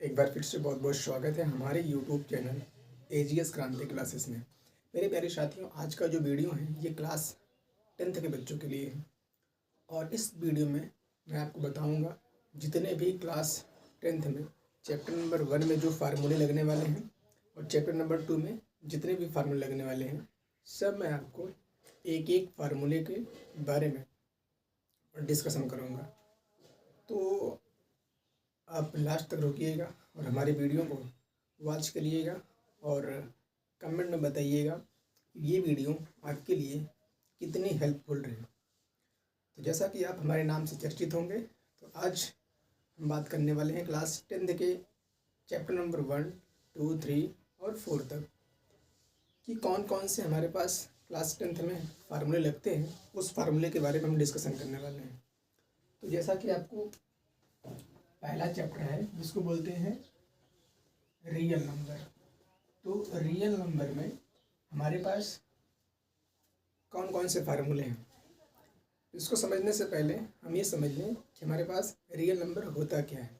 एक बार फिर से बहुत बहुत स्वागत है हमारे यूट्यूब चैनल एजीएस क्रांति क्लासेस में। मेरे प्यारे साथियों, आज का जो वीडियो है ये क्लास 10th के बच्चों के लिए है। और इस वीडियो में मैं आपको बताऊंगा जितने भी क्लास 10th में चैप्टर नंबर 1 में जो फार्मूले लगने वाले हैं और चैप्टर नंबर 2 में जितने भी फार्मूले लगने वाले हैं, सब मैं आपको एक एक फार्मूले के बारे में डिस्कशन करूँगा। तो आप लास्ट तक रुकिएगा और हमारी वीडियो को वॉच करिएगा और कमेंट में बताइएगा ये वीडियो आपके लिए कितनी हेल्पफुल रही। तो जैसा कि आप हमारे नाम से चर्चित होंगे, तो आज हम बात करने वाले हैं क्लास 10th के चैप्टर नंबर 1, 2, 3 और 4 तक कि कौन कौन से हमारे पास क्लास 10th में फार्मूले लगते हैं। उस फार्मूले के बारे में हम डिस्कशन करने वाले हैं। तो जैसा कि आपको पहला चैप्टर है जिसको बोलते हैं रियल नंबर। तो रियल नंबर में हमारे पास कौन कौन से फार्मूले हैं, इसको समझने से पहले हम ये समझ लें कि हमारे पास रियल नंबर होता क्या है।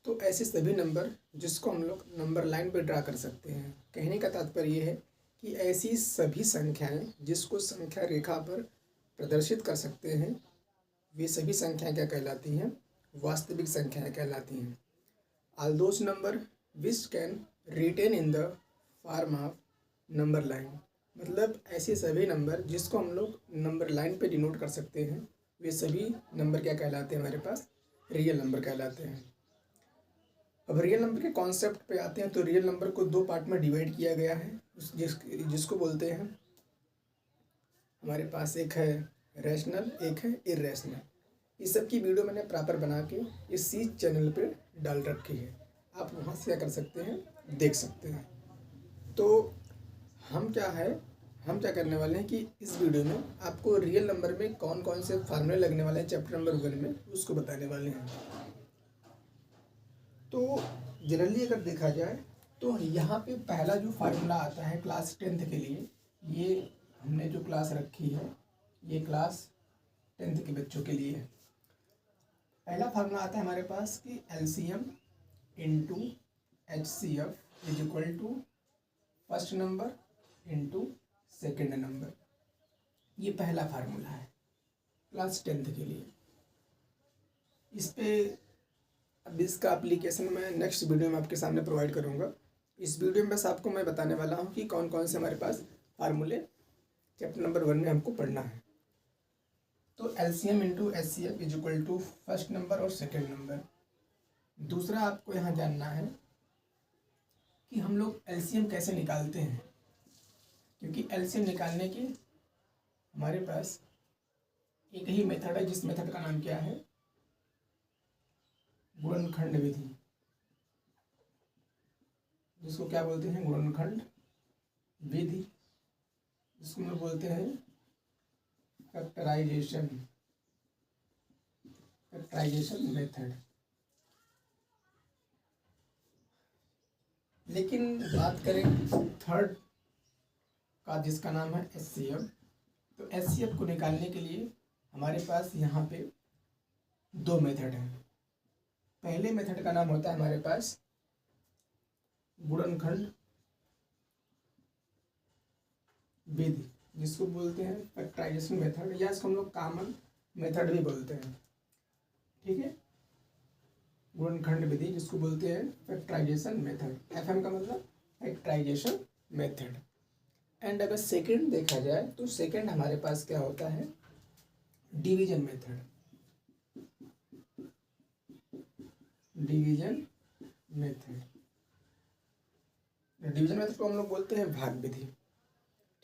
तो ऐसे सभी नंबर जिसको हम लोग नंबर लाइन पे ड्रा कर सकते हैं। कहने का तात्पर्य ये है कि ऐसी सभी संख्याएं जिसको संख्या रेखा पर प्रदर्शित कर सकते हैं, वे सभी संख्याएं क्या कहलाती हैं? वास्तविक संख्याएं कहलाती हैं। All those number which can written in the form of number line, मतलब ऐसे सभी नंबर जिसको हम लोग नंबर लाइन पे डिनोट कर सकते हैं, वे सभी नंबर क्या कहलाते हैं? हमारे पास रियल नंबर कहलाते हैं। अब रियल नंबर के कॉन्सेप्ट पे आते हैं। तो रियल नंबर को दो पार्ट में डिवाइड किया गया है, जिसको बोलते हैं हमारे पास एक है रैशनल, एक है इर्रेशनल। इस सब की वीडियो मैंने प्रॉपर बना के इसी चैनल पे डाल रखी है, आप वहाँ से क्या कर सकते हैं, देख सकते हैं। तो हम क्या करने वाले हैं कि इस वीडियो में आपको रियल नंबर में कौन कौन से फार्मूले लगने वाले हैं चैप्टर नंबर 1 में, उसको बताने वाले हैं। तो जनरली अगर देखा जाए तो यहाँ पे पहला जो फार्मूला आता है क्लास 10th के लिए, ये हमने जो क्लास रखी है ये क्लास 10th के बच्चों के लिए है। पहला फार्मूला आता है हमारे पास कि LCM into HCF is equal to first number into second number. ये पहला फार्मूला है क्लास 10th के लिए। इस पे अब इसका एप्लीकेशन मैं नेक्स्ट वीडियो में आपके सामने प्रोवाइड करूँगा। इस वीडियो में बस आपको मैं बताने वाला हूँ कि कौन कौन से हमारे पास फार्मूले चैप्टर नंबर 1 में हमको पढ़ना है। तो LCM into HCF is equal to first number और सेकेंड नंबर। दूसरा आपको यहाँ जानना है कि हम लोग LCM कैसे निकालते हैं, क्योंकि LCM निकालने की हमारे पास एक ही मेथड है, जिस मेथड का नाम क्या है? गुणनखंड विधि, जिसको क्या बोलते हैं? गुणनखंड विधि, जिसको हम बोलते हैं फैक्टराइजेशन मेथड। लेकिन बात करें थर्ड का, जिसका नाम है HCF, तो HCF को निकालने के लिए हमारे पास यहाँ पे दो मेथड हैं। पहले मेथड का नाम होता है हमारे पास गुणनखंड विधि, जिसको बोलते हैं फैक्टराइजेशन मेथड, या इसको हम लोग कॉमन मेथड भी बोलते हैं। ठीक है, गुणनखंड विधि जिसको बोलते हैं फैक्टराइजेशन मेथड। FM का मतलब फैक्टराइजेशन मेथड। एंड अगर सेकंड देखा जाए तो सेकंड हमारे पास क्या होता है? Division method. डिवीजन मेथड को हम लोग बोलते हैं भाग विधि।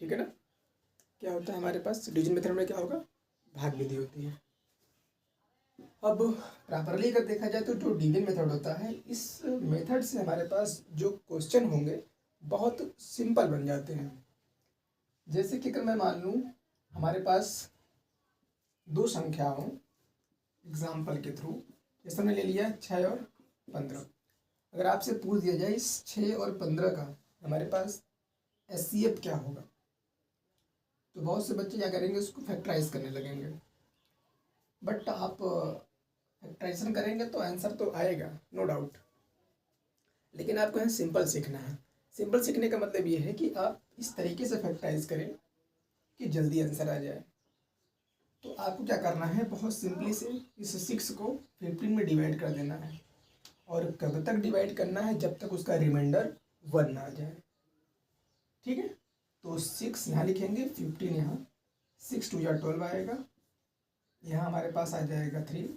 ठीक है ना? क्या होता है हमारे पास डिवीजन मेथड में? क्या होगा? भाग विधि होती है। अब प्रॉपरली अगर देखा जाए तो जो डिवीजन मेथड होता है, इस मेथड से हमारे पास जो क्वेश्चन होंगे बहुत सिंपल बन जाते हैं। जैसे कि अगर मैं मान लूँ हमारे पास दो संख्या हो, एग्जाम्पल के थ्रू, जैसे हमने ले लिया 6 और 15। अगर आपसे पूछ दिया जाए इस 6 और 15 का हमारे पास HCF क्या होगा, तो बहुत से बच्चे क्या करेंगे? उसको फैक्टराइज करने लगेंगे। बट आप फैक्टराइजेशन करेंगे तो आंसर तो आएगा, नो डाउट। लेकिन आपको यहाँ सिंपल सीखना है। सिंपल सीखने का मतलब ये है कि आप इस तरीके से फैक्टराइज करें कि जल्दी आंसर आ जाए। तो आपको क्या करना है, बहुत सिंपली से इस 6 को 15 में डिवाइड कर देना है। और कब तक डिवाइड करना है, जब तक उसका रिमाइंडर 1 ना आ जाए। ठीक है, तो 6 यहाँ लिखेंगे, 15 यहाँ, 6 2 या 12 आएगा। यहाँ हमारे पास आ जाएगा 3,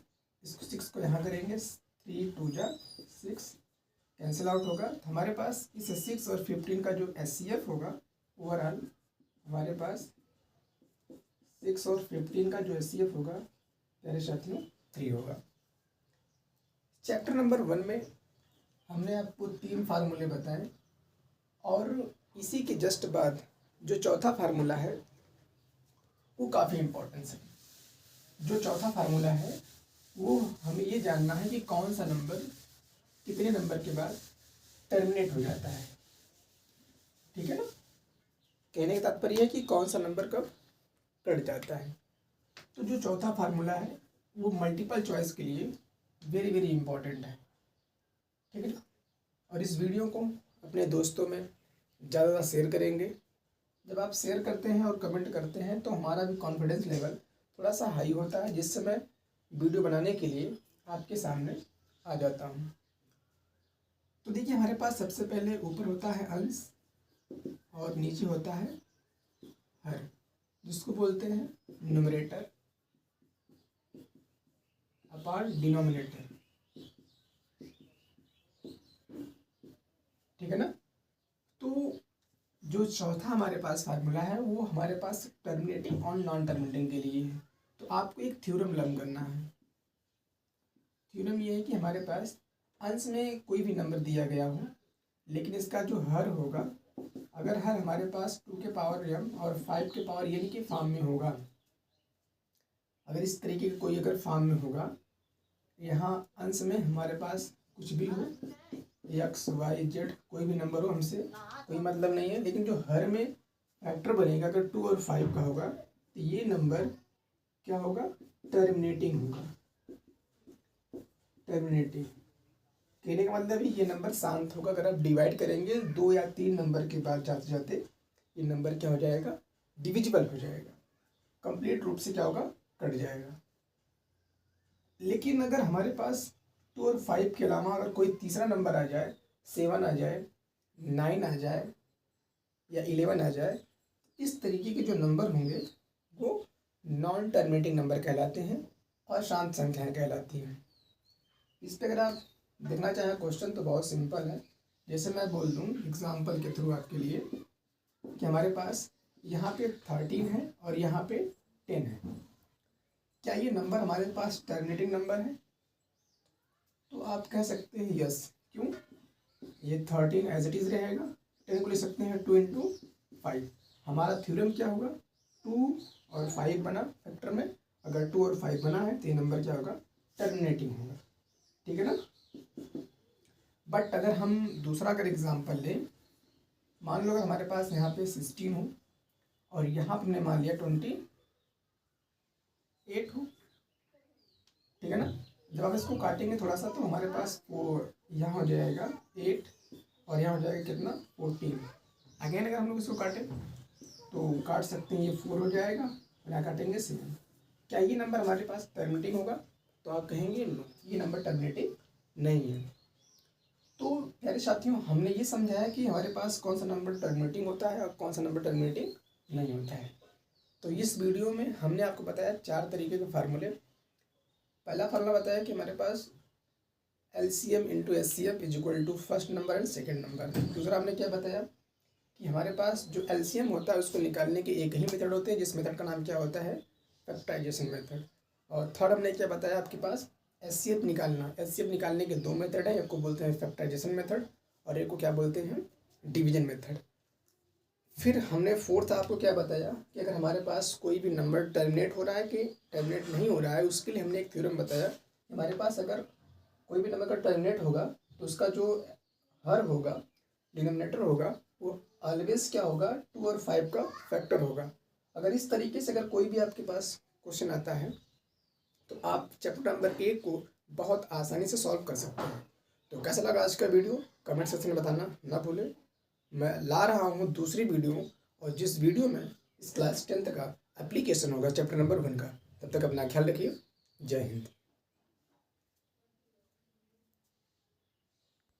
इसको 6 को यहाँ करेंगे, 3 2 जा 6, कैंसिल आउट होगा। तो हमारे पास इस 6 और 15 का जो HCF होगा ओवरऑल, हमारे पास 6 और 15 का जो HCF होगा प्यारे साथियों 3 होगा। चैप्टर नंबर 1 में हमने आपको 3 फार्मूले बताए और इसी के जस्ट बाद जो चौथा फार्मूला है वो काफ़ी इम्पोर्टेंस है। जो चौथा फार्मूला है वो हमें ये जानना है कि कौन सा नंबर कितने नंबर के बाद टर्मिनेट हो जाता है। ठीक है ना, कहने का तात्पर्य है कि कौन सा नंबर कब कट जाता है। तो जो चौथा फार्मूला है वो मल्टीपल चॉइस के लिए वेरी वेरी इंपॉर्टेंट है। ठीक है ना, और इस वीडियो को अपने दोस्तों में ज़्यादा शेयर करेंगे। जब आप शेयर करते हैं और कमेंट करते हैं तो हमारा भी कॉन्फिडेंस लेवल थोड़ा सा हाई होता है, जिससे मैं वीडियो बनाने के लिए आपके सामने आ जाता हूँ। तो देखिए, हमारे पास सबसे पहले ऊपर होता है अंश और नीचे होता है हर, जिसको बोलते हैं न्यूमरेटर अपार्ट डिनोमिनेटर। ठीक है ना, तो जो चौथा हमारे पास फार्मूला है वो हमारे पास टर्मिनेटिंग और नॉन टर्मिनेटिंग के लिए है। तो आपको एक थ्योरम लर्न करना है। थ्योरम ये है कि हमारे पास अंश में कोई भी नंबर दिया गया हो, लेकिन इसका जो हर होगा, अगर हर हमारे पास 2 के पावर m और 5 के पावर n के फॉर्म में होगा, अगर इस तरीके का कोई अगर फॉर्म में होगा, यहाँ अंश में हमारे पास कुछ भी हो, x y z कोई भी नंबर हो, हमसे कोई मतलब नहीं है, लेकिन जो हर में फैक्टर बनेगा अगर 2 और 5 का होगा तो ये नंबर क्या होगा, टर्मिनेटिंग होगा। टर्मिनेटिंग कहने का मतलब ये नंबर शांत होगा। अगर आप डिवाइड करेंगे 2 या 3 नंबर के बाद जाते जाते ये नंबर क्या हो जाएगा, डिविजिबल हो जाएगा, कंप्लीट रूप से क्या होगा, कट जाएगा। लेकिन अगर हमारे पास 2 और 5 के अलावा अगर कोई तीसरा नंबर आ जाए, 7 आ जाए, 9 आ जाए या 11 आ जाए, इस तरीके के जो नंबर होंगे वो नॉन टर्मिनेटिंग नंबर कहलाते हैं और शांत संख्याएं कहलाती हैं। इस पर अगर आप देखना चाहें क्वेश्चन तो बहुत सिंपल है। जैसे मैं बोल दूं एग्जाम्पल के थ्रू आपके लिए कि हमारे पास यहाँ पे 13 है और यहाँ पे 10 है, क्या ये नंबर हमारे पास टर्मिनेटिंग नंबर है? तो आप कह सकते हैं यस। क्यों? ये 13 एज इट इज़ रहेगा, 10 को ले सकते हैं 2 × 5। हमारा थ्योरम क्या होगा, 2 और 5 बना फैक्टर में, अगर 2 और 5 बना है तो ये नंबर क्या होगा, टर्मिनेटिंग होगा। ठीक है ना। बट अगर हम दूसरा अगर एग्जांपल लें, मान लो अगर हमारे पास यहाँ पे 16 हो और यहाँ पर हमने मान लिया 28 हो। ठीक है ना, जब आप इसको काटेंगे थोड़ा सा तो हमारे पास वो यहाँ हो जाएगा 8 और यहाँ हो जाएगा कितना, 14। अगेन अगर हम लोग इसको काटें तो काट सकते हैं, ये 4 हो जाएगा और यहाँ काटेंगे 7। क्या ये नंबर हमारे पास टर्मिनेटिंग होगा? तो आप कहेंगे नो, ये नंबर टर्मिनेटिंग नहीं है। तो प्यारे साथियों, हमने ये समझाया कि हमारे पास कौन सा नंबर टर्मिनेटिंग होता है और कौन सा नंबर टर्मिनेटिंग नहीं होता है। तो इस वीडियो में हमने आपको बताया 4 तरीके के फार्मूले। पहला फार्मूला बताया कि हमारे पास LCM × SCF = first number and second number. दूसरा हमने क्या बताया कि हमारे पास जो LCM होता है उसको निकालने के एक ही मेथड होते हैं, जिस मेथड का नाम क्या होता है, फैक्टराइजेशन मेथड। और थर्ड हमने क्या बताया, आपके पास HCF निकालना, HCF निकालने के 2 मेथड हैं, एक को बोलते हैं फैक्टराइजेशन मेथड और एक को क्या बोलते हैं, डिवीजन मेथड। फिर हमने फोर्थ आपको क्या बताया कि अगर हमारे पास कोई भी नंबर टर्मिनेट हो रहा है कि टर्मिनेट नहीं हो रहा है, उसके लिए हमने एक थ्योरम बताया। हमारे पास अगर कोई भी नंबर का टर्मिनेट होगा तो उसका जो हर होगा, डिनोमिनेटर होगा, वो ऑलवेज क्या होगा, 2 और 5 का फैक्टर होगा। अगर इस तरीके से अगर कोई भी आपके पास क्वेश्चन आता है तो आप चैप्टर नंबर 1 को बहुत आसानी से सॉल्व कर सकते हैं। तो कैसा लगा आज का वीडियो कमेंट सेक्शन में बताना ना भूलें। मैं ला रहा हूँ दूसरी वीडियो, और जिस वीडियो में इस क्लास 10th का एप्लीकेशन होगा चैप्टर नंबर 1 का। तब तक अपना ख्याल रखिए। जय हिंद।